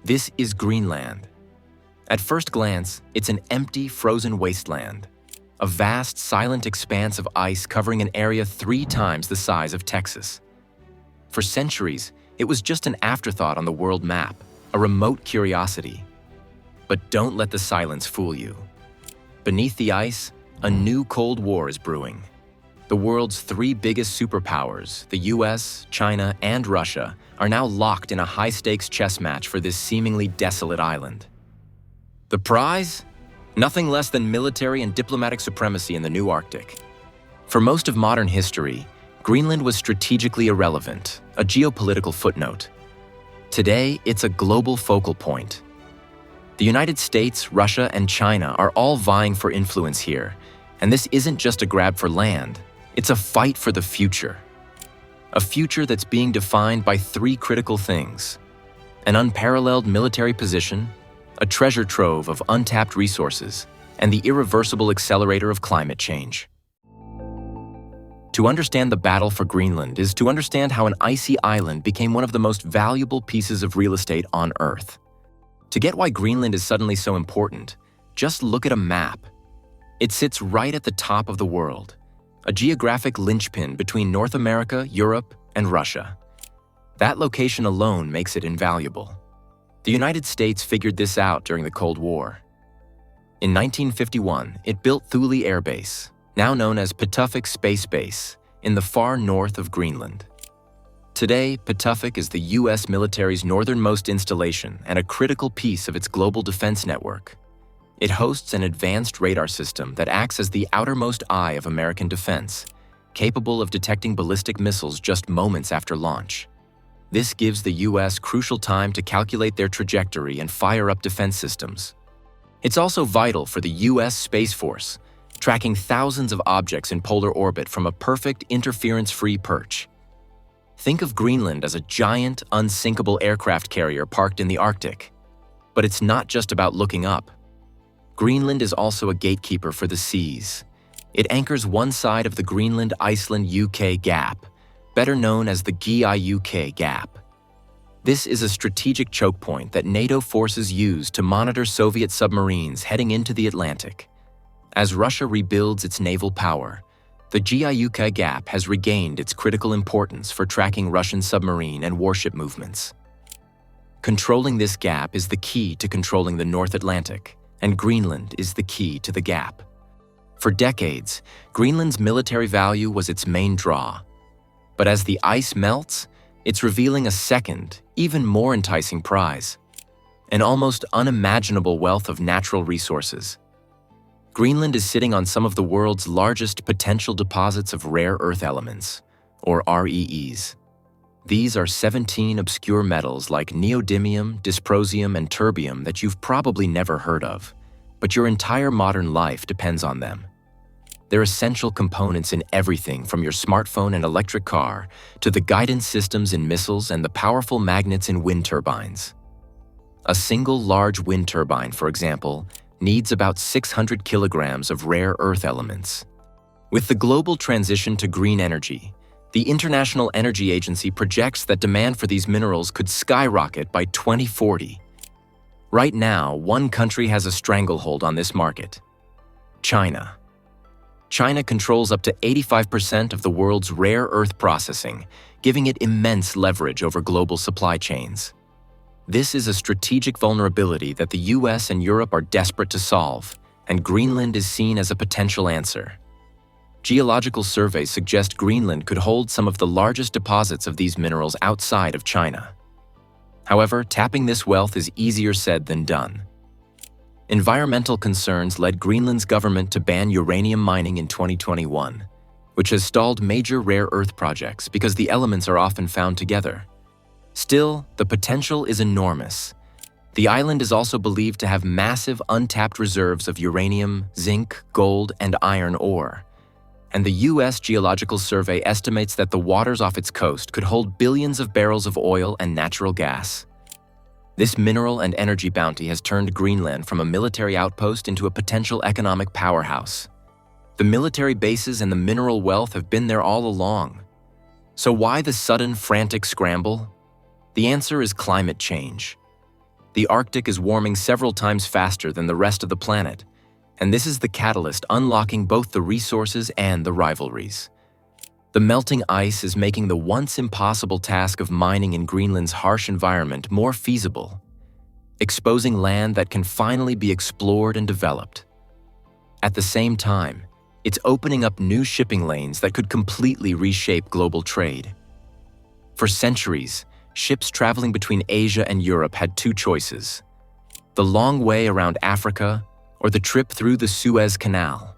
This is Greenland. At first glance, it's an empty, frozen wasteland, a vast, silent expanse of ice covering an area 3 times the size of Texas. For centuries, it was just an afterthought on the world map, a remote curiosity. But don't let the silence fool you. Beneath the ice, a new Cold War is brewing. The world's 3 biggest superpowers, the US, China, and Russia, are now locked in a high-stakes chess match for this seemingly desolate island. The prize? Nothing less than military and diplomatic supremacy in the new Arctic. For most of modern history, Greenland was strategically irrelevant, a geopolitical footnote. Today, it's a global focal point. The United States, Russia, and China are all vying for influence here, and this isn't just a grab for land, it's a fight for the future. A future that's being defined by 3 critical things: an unparalleled military position, a treasure trove of untapped resources, and the irreversible accelerator of climate change. To understand the battle for Greenland is to understand how an icy island became one of the most valuable pieces of real estate on Earth. To get why Greenland is suddenly so important, just look at a map. It sits right at the top of the world, a geographic linchpin between North America, Europe, and Russia. That location alone makes it invaluable. The United States figured this out during the Cold War. In 1951, it built Thule Air Base, now known as Pituffik Space Base, in the far north of Greenland. Today, Pituffik is the US military's northernmost installation and a critical piece of its global defense network. It hosts an advanced radar system that acts as the outermost eye of American defense, capable of detecting ballistic missiles just moments after launch. This gives the US crucial time to calculate their trajectory and fire up defense systems. It's also vital for the US Space Force, tracking thousands of objects in polar orbit from a perfect interference-free perch. Think of Greenland as a giant, unsinkable aircraft carrier parked in the Arctic. But it's not just about looking up. Greenland is also a gatekeeper for the seas. It anchors one side of the Greenland-Iceland-UK gap, better known as the GIUK gap. This is a strategic choke point that NATO forces use to monitor Soviet submarines heading into the Atlantic. As Russia rebuilds its naval power, the GIUK gap has regained its critical importance for tracking Russian submarine and warship movements. Controlling this gap is the key to controlling the North Atlantic, and Greenland is the key to the gap. For decades, Greenland's military value was its main draw. But as the ice melts, it's revealing a second, even more enticing prize: an almost unimaginable wealth of natural resources. Greenland is sitting on some of the world's largest potential deposits of rare earth elements, or REEs. These are 17 obscure metals like neodymium, dysprosium, and terbium that you've probably never heard of, but your entire modern life depends on them. They're essential components in everything from your smartphone and electric car to the guidance systems in missiles and the powerful magnets in wind turbines. A single large wind turbine, for example, needs about 600 kilograms of rare earth elements. With the global transition to green energy, the International Energy Agency projects that demand for these minerals could skyrocket by 2040. Right now, one country has a stranglehold on this market: China. China controls up to 85% of the world's rare earth processing, giving it immense leverage over global supply chains. This is a strategic vulnerability that the US and Europe are desperate to solve, and Greenland is seen as a potential answer. Geological surveys suggest Greenland could hold some of the largest deposits of these minerals outside of China. However, tapping this wealth is easier said than done. Environmental concerns led Greenland's government to ban uranium mining in 2021, which has stalled major rare earth projects because the elements are often found together. Still, the potential is enormous. The island is also believed to have massive untapped reserves of uranium, zinc, gold, and iron ore. And the US Geological Survey estimates that the waters off its coast could hold billions of barrels of oil and natural gas. This mineral and energy bounty has turned Greenland from a military outpost into a potential economic powerhouse. The military bases and the mineral wealth have been there all along. So why the sudden, frantic scramble? The answer is climate change. The Arctic is warming several times faster than the rest of the planet, and this is the catalyst unlocking both the resources and the rivalries. The melting ice is making the once impossible task of mining in Greenland's harsh environment more feasible, exposing land that can finally be explored and developed. At the same time, it's opening up new shipping lanes that could completely reshape global trade. For centuries, ships traveling between Asia and Europe had two choices: the long way around Africa or the trip through the Suez Canal.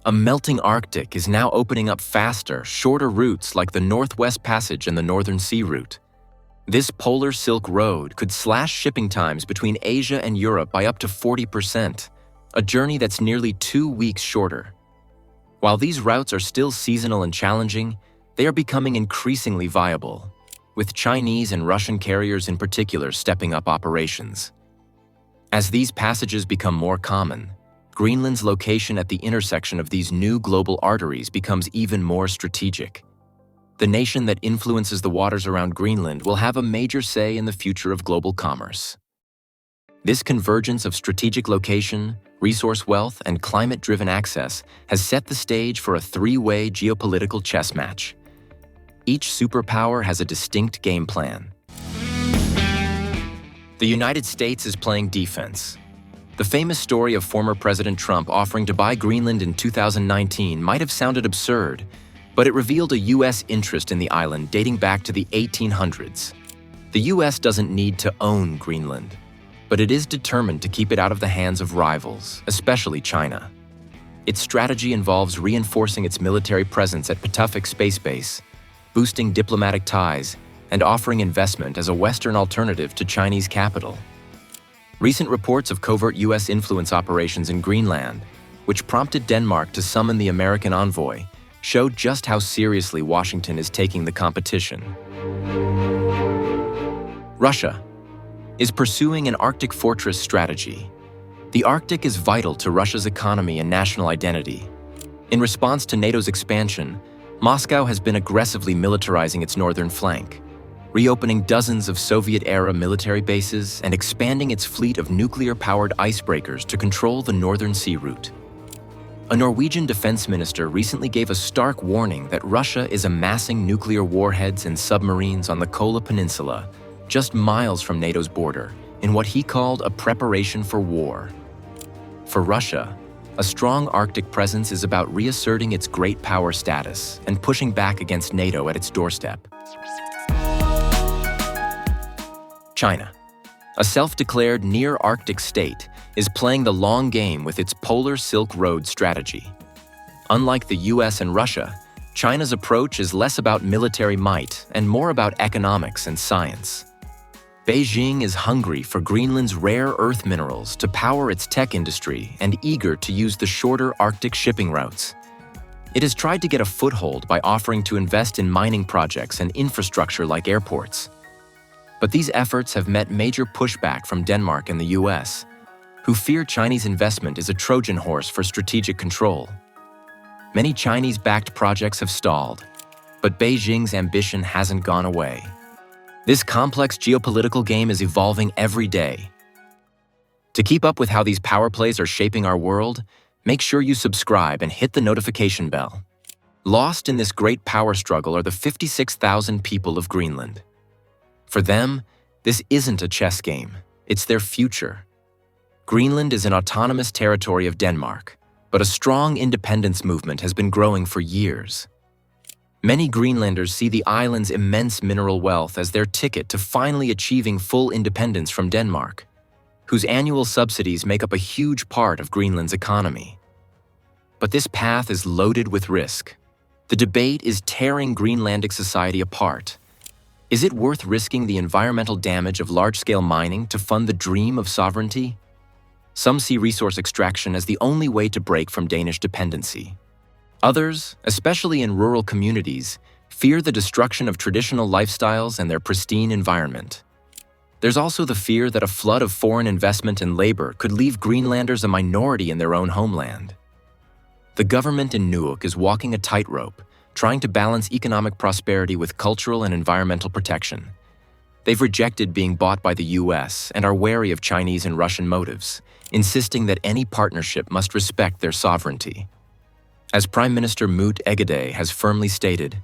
A melting Arctic is now opening up faster, shorter routes like the Northwest Passage and the Northern Sea Route. This polar Silk Road could slash shipping times between Asia and Europe by up to 40%, a journey that's nearly 2 weeks shorter. While these routes are still seasonal and challenging, they are becoming increasingly viable, with Chinese and Russian carriers in particular stepping up operations. As these passages become more common, Greenland's location at the intersection of these new global arteries becomes even more strategic. The nation that influences the waters around Greenland will have a major say in the future of global commerce. This convergence of strategic location, resource wealth, and climate-driven access has set the stage for a three-way geopolitical chess match. Each superpower has a distinct game plan. The United States is playing defense. The famous story of former President Trump offering to buy Greenland in 2019 might have sounded absurd, but it revealed a U.S. interest in the island dating back to the 1800s. The U.S. doesn't need to own Greenland, but it is determined to keep it out of the hands of rivals, especially China. Its strategy involves reinforcing its military presence at Patuxent Space Base, boosting diplomatic ties, and offering investment as a Western alternative to Chinese capital. Recent reports of covert U.S. influence operations in Greenland, which prompted Denmark to summon the American envoy, showed just how seriously Washington is taking the competition. Russia is pursuing an Arctic fortress strategy. The Arctic is vital to Russia's economy and national identity. In response to NATO's expansion, Moscow has been aggressively militarizing its northern flank, reopening dozens of Soviet-era military bases and expanding its fleet of nuclear-powered icebreakers to control the Northern Sea Route. A Norwegian defense minister recently gave a stark warning that Russia is amassing nuclear warheads and submarines on the Kola Peninsula, just miles from NATO's border, in what he called a preparation for war. For Russia, a strong Arctic presence is about reasserting its great power status and pushing back against NATO at its doorstep. China, a self-declared near-Arctic state, is playing the long game with its Polar Silk Road strategy. Unlike the US and Russia, China's approach is less about military might and more about economics and science. Beijing is hungry for Greenland's rare earth minerals to power its tech industry and eager to use the shorter Arctic shipping routes. It has tried to get a foothold by offering to invest in mining projects and infrastructure like airports. But these efforts have met major pushback from Denmark and the US, who fear Chinese investment is a Trojan horse for strategic control. Many Chinese-backed projects have stalled, but Beijing's ambition hasn't gone away. This complex geopolitical game is evolving every day. To keep up with how these power plays are shaping our world, make sure you subscribe and hit the notification bell. Lost in this great power struggle are the 56,000 people of Greenland. For them, this isn't a chess game, it's their future. Greenland is an autonomous territory of Denmark, but a strong independence movement has been growing for years. Many Greenlanders see the island's immense mineral wealth as their ticket to finally achieving full independence from Denmark, whose annual subsidies make up a huge part of Greenland's economy. But this path is loaded with risk. The debate is tearing Greenlandic society apart. Is it worth risking the environmental damage of large-scale mining to fund the dream of sovereignty? Some see resource extraction as the only way to break from Danish dependency. Others, especially in rural communities, fear the destruction of traditional lifestyles and their pristine environment. There's also the fear that a flood of foreign investment and labor could leave Greenlanders a minority in their own homeland. The government in Nuuk is walking a tightrope, trying to balance economic prosperity with cultural and environmental protection. They've rejected being bought by the US and are wary of Chinese and Russian motives, insisting that any partnership must respect their sovereignty. As Prime Minister Moot Egede has firmly stated,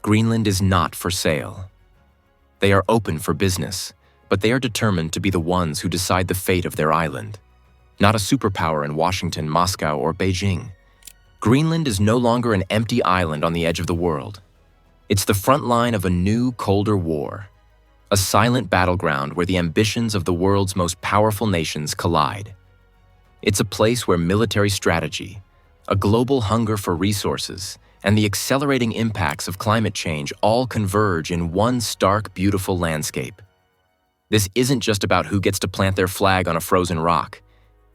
Greenland is not for sale. They are open for business, but they are determined to be the ones who decide the fate of their island, not a superpower in Washington, Moscow, or Beijing. Greenland is no longer an empty island on the edge of the world. It's the front line of a new, colder war, a silent battleground where the ambitions of the world's most powerful nations collide. It's a place where military strategy, a global hunger for resources, and the accelerating impacts of climate change all converge in one stark, beautiful landscape. This isn't just about who gets to plant their flag on a frozen rock.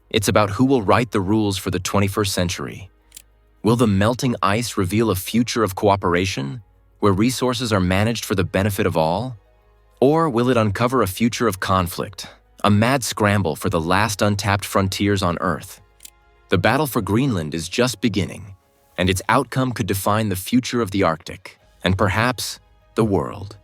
It's about who will write the rules for the 21st century. Will the melting ice reveal a future of cooperation, where resources are managed for the benefit of all? Or will it uncover a future of conflict, a mad scramble for the last untapped frontiers on Earth? The battle for Greenland is just beginning, and its outcome could define the future of the Arctic, and perhaps the world.